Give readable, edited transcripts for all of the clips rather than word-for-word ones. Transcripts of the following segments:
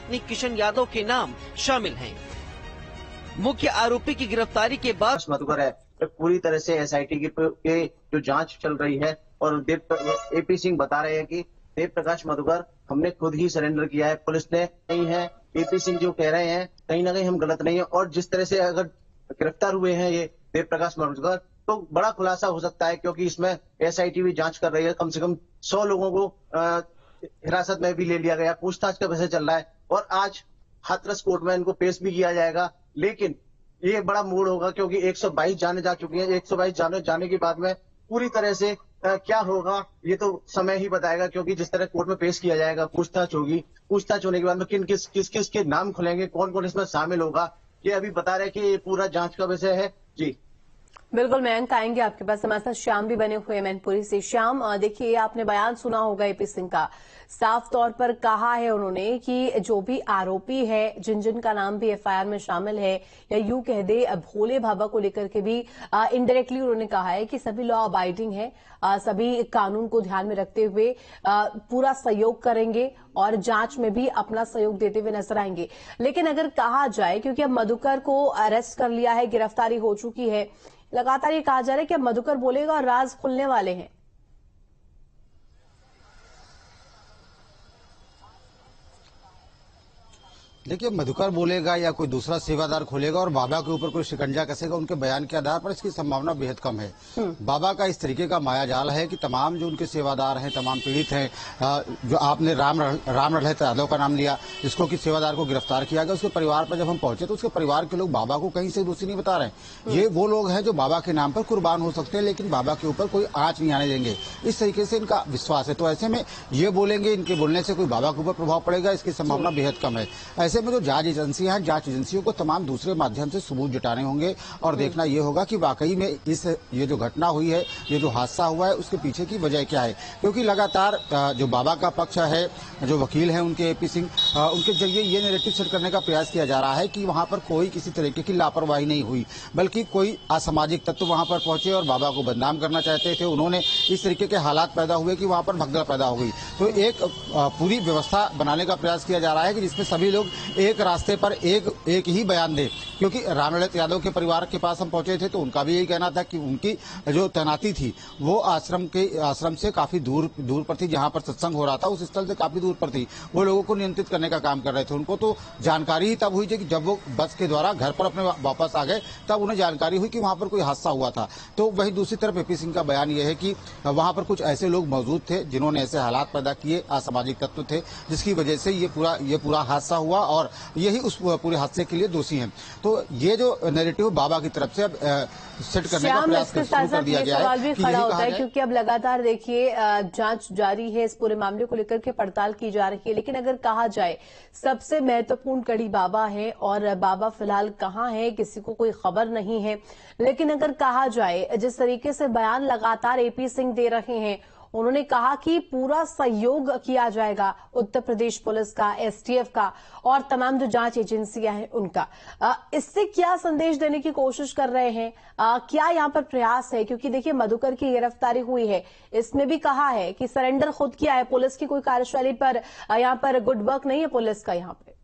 पत्नी किशन यादव के नाम शामिल हैं। मुख्य आरोपी की गिरफ्तारी के बाद मधुकर है तो पूरी तरह से एसआईटी की जो जांच चल रही है और एपी सिंह बता रहे हैं कि देव प्रकाश मधुकर हमने खुद ही सरेंडर किया है, पुलिस ने नहीं है। एपी सिंह जो कह रहे हैं कहीं ना कहीं हम गलत नहीं है, और जिस तरह से अगर गिरफ्तार हुए हैं ये देव प्रकाश मधुकर तो बड़ा खुलासा हो सकता है, क्योंकि इसमें एसआईटी भी जांच कर रही है। कम से कम 100 लोगों को हिरासत में भी ले लिया गया, पूछताछ का विषय चल रहा है और आज हाथरस कोर्ट में इनको पेश भी किया जाएगा। लेकिन ये बड़ा मोड़ होगा क्योंकि 122 जाने जा चुकी है। 122 जाने के बाद में पूरी तरह से क्या होगा ये तो समय ही बताएगा, क्योंकि जिस तरह कोर्ट में पेश किया जाएगा, पूछताछ होगी, पूछताछ होने के बाद में किस के नाम खुलेंगे, कौन कौन इसमें शामिल होगा, ये अभी बता रहे कि ये पूरा जांच का विषय है। जी बिल्कुल मयंक, आएंगे आपके पास। हमारे साथ श्याम भी बने हुए मैनपुरी से। श्याम, देखिए आपने बयान सुना होगा एपी सिंह का, साफ तौर पर कहा है उन्होंने कि जो भी आरोपी है, जिन जिन का नाम भी एफआईआर में शामिल है, या यूं कह दे भोले बाबा को लेकर के भी इनडायरेक्टली उन्होंने कहा है कि सभी लॉ अबाइडिंग है, सभी कानून को ध्यान में रखते हुए पूरा सहयोग करेंगे और जांच में भी अपना सहयोग देते हुए नजर आएंगे। लेकिन अगर कहा जाए, क्योंकि अब मधुकर को अरेस्ट कर लिया है, गिरफ्तारी हो चुकी है, लगातार ये कहा जा रहा है कि अब मधुकर बोलेगा और राज खुलने वाले हैं। देखिए, मधुकर बोलेगा या कोई दूसरा सेवादार खोलेगा और बाबा के ऊपर कोई शिकंजा कसेगा, उनके बयान के आधार पर इसकी संभावना बेहद कम है। बाबा का इस तरीके का माया जाल है कि तमाम जो उनके सेवादार हैं, तमाम पीड़ित हैं, जो आपने राम रढ़त यादव का नाम लिया, जिसको कि सेवादार को गिरफ्तार किया गया, उसके परिवार पर जब हम पहुंचे तो उसके परिवार के लोग बाबा को कहीं से दोषी नहीं बता रहे। ये वो लोग हैं जो बाबा के नाम पर कुर्बान हो सकते हैं, लेकिन बाबा के ऊपर कोई आंच नहीं आने देंगे, इस तरीके से इनका विश्वास है। तो ऐसे में ये बोलेंगे, इनके बोलने से कोई बाबा के ऊपर प्रभाव पड़ेगा, इसकी संभावना बेहद कम है। ऐसे में जो जांच एजेंसियां हैं, जांच एजेंसियों को तमाम दूसरे माध्यम से सबूत जुटाने होंगे और देखना यह होगा कि वाकई में ये जो घटना हुई है, ये जो हादसा हुआ है, उसके पीछे की वजह क्या है। क्योंकि लगातार जो बाबा का पक्ष है, जो वकील हैं उनके एपी सिंह, उनके जरिए ये नैरेटिव सेट करने का प्रयास किया जा रहा है कि वहां पर कोई किसी तरीके की लापरवाही नहीं हुई, बल्कि कोई असामाजिक तत्व वहां पर पहुंचे और बाबा को बदनाम करना चाहते थे। उन्होंने इस तरीके के हालात पैदा हुए कि वहां पर भगदड़ पैदा हो गई। तो एक पूरी व्यवस्था बनाने का प्रयास किया जा रहा है कि जिसमें सभी लोग एक रास्ते पर एक ही बयान दे। क्योंकि राम लड़त यादव के परिवार के पास हम पहुंचे थे तो उनका भी यही कहना था कि उनकी जो तैनाती थी वो आश्रम से काफी दूर पर थी, जहां पर सत्संग हो रहा था उस स्थल से काफी दूर पर थी। वो लोगों को नियंत्रित करने का काम कर रहे थे। उनको तो जानकारी ही तब हुई थी कि जब वो बस के द्वारा घर पर अपने वापस आ गए, तब उन्हें जानकारी हुई कि वहां पर कोई हादसा हुआ था। तो वही दूसरी तरफ एपी सिंह का बयान यह है कि वहां पर कुछ ऐसे लोग मौजूद थे जिन्होंने ऐसे हालात पैदा किए, असामाजिक तत्व थे, जिसकी वजह से ये पूरा हादसा हुआ और यही उस पूरे हादसे के लिए दोषी हैं। तो ये जो नैरेटिव बाबा की तरफ से अब सेट करने का प्रयास कर दिया गया है। सवाल भी खड़ा होता है क्योंकि अब लगातार देखिए जांच जारी है, इस पूरे मामले को लेकर के पड़ताल की जा रही है। लेकिन अगर कहा जाए सबसे महत्वपूर्ण कड़ी बाबा है और बाबा फिलहाल कहाँ है किसी को कोई खबर नहीं है। लेकिन अगर कहा जाए जिस तरीके से बयान लगातार एपी सिंह दे रहे हैं, उन्होंने कहा कि पूरा सहयोग किया जाएगा उत्तर प्रदेश पुलिस का, एसटीएफ का और तमाम जो जांच एजेंसियां हैं उनका। इससे क्या संदेश देने की कोशिश कर रहे हैं, क्या यहां पर प्रयास है? क्योंकि देखिए मधुकर की गिरफ्तारी हुई है, इसमें भी कहा है कि सरेंडर खुद किया है, पुलिस की कोई कार्यशैली पर यहां पर गुड वर्क नहीं है पुलिस का यहां पे।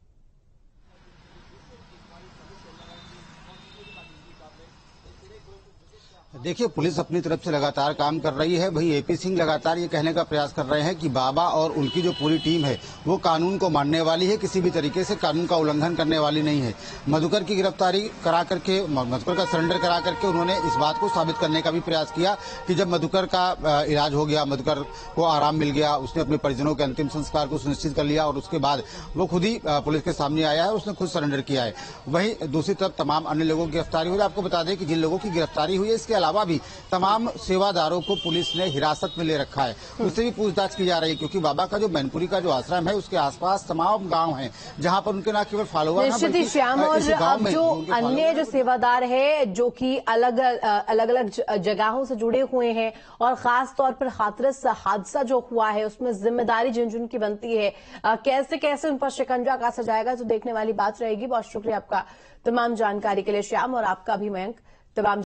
देखिए, पुलिस अपनी तरफ से लगातार काम कर रही है। भाई एपी सिंह लगातार ये कहने का प्रयास कर रहे हैं कि बाबा और उनकी जो पूरी टीम है वो कानून को मानने वाली है, किसी भी तरीके से कानून का उल्लंघन करने वाली नहीं है। मधुकर की गिरफ्तारी करा करके, मधुकर का सरेंडर करा करके उन्होंने इस बात को साबित करने का भी प्रयास किया कि जब मधुकर का इलाज हो गया, मधुकर को आराम मिल गया, उसने अपने परिजनों के अंतिम संस्कार को सुनिश्चित कर लिया और उसके बाद वो खुद ही पुलिस के सामने आया है, उसने खुद सरेंडर किया है। वहीं दूसरी तरफ तमाम अन्य लोगों की गिरफ्तारी हुई। आपको बता दें कि जिन लोगों की गिरफ्तारी हुई है, इसके अलावा भी तमाम सेवादारों को पुलिस ने हिरासत में ले रखा है, उससे भी पूछताछ की जा रही है। क्योंकि बाबा का जो मैनपुरी का जो आश्रम है उसके आसपास तमाम गांव हैं जहां पर उनके न केवल फॉलोअर निश्चित श्याम, और अब जो अन्य जो सेवादार है जो कि अलग अलग जगहों से जुड़े हुए हैं और खास तौर पर हाथरस हादसा जो हुआ है उसमें जिम्मेदारी जिन जिन की बनती है, कैसे कैसे उन पर शिकंजा कसा जाएगा, तो देखने वाली बात रहेगी। बहुत शुक्रिया आपका तमाम जानकारी के लिए श्याम, और आपका भी मयंक। तमाम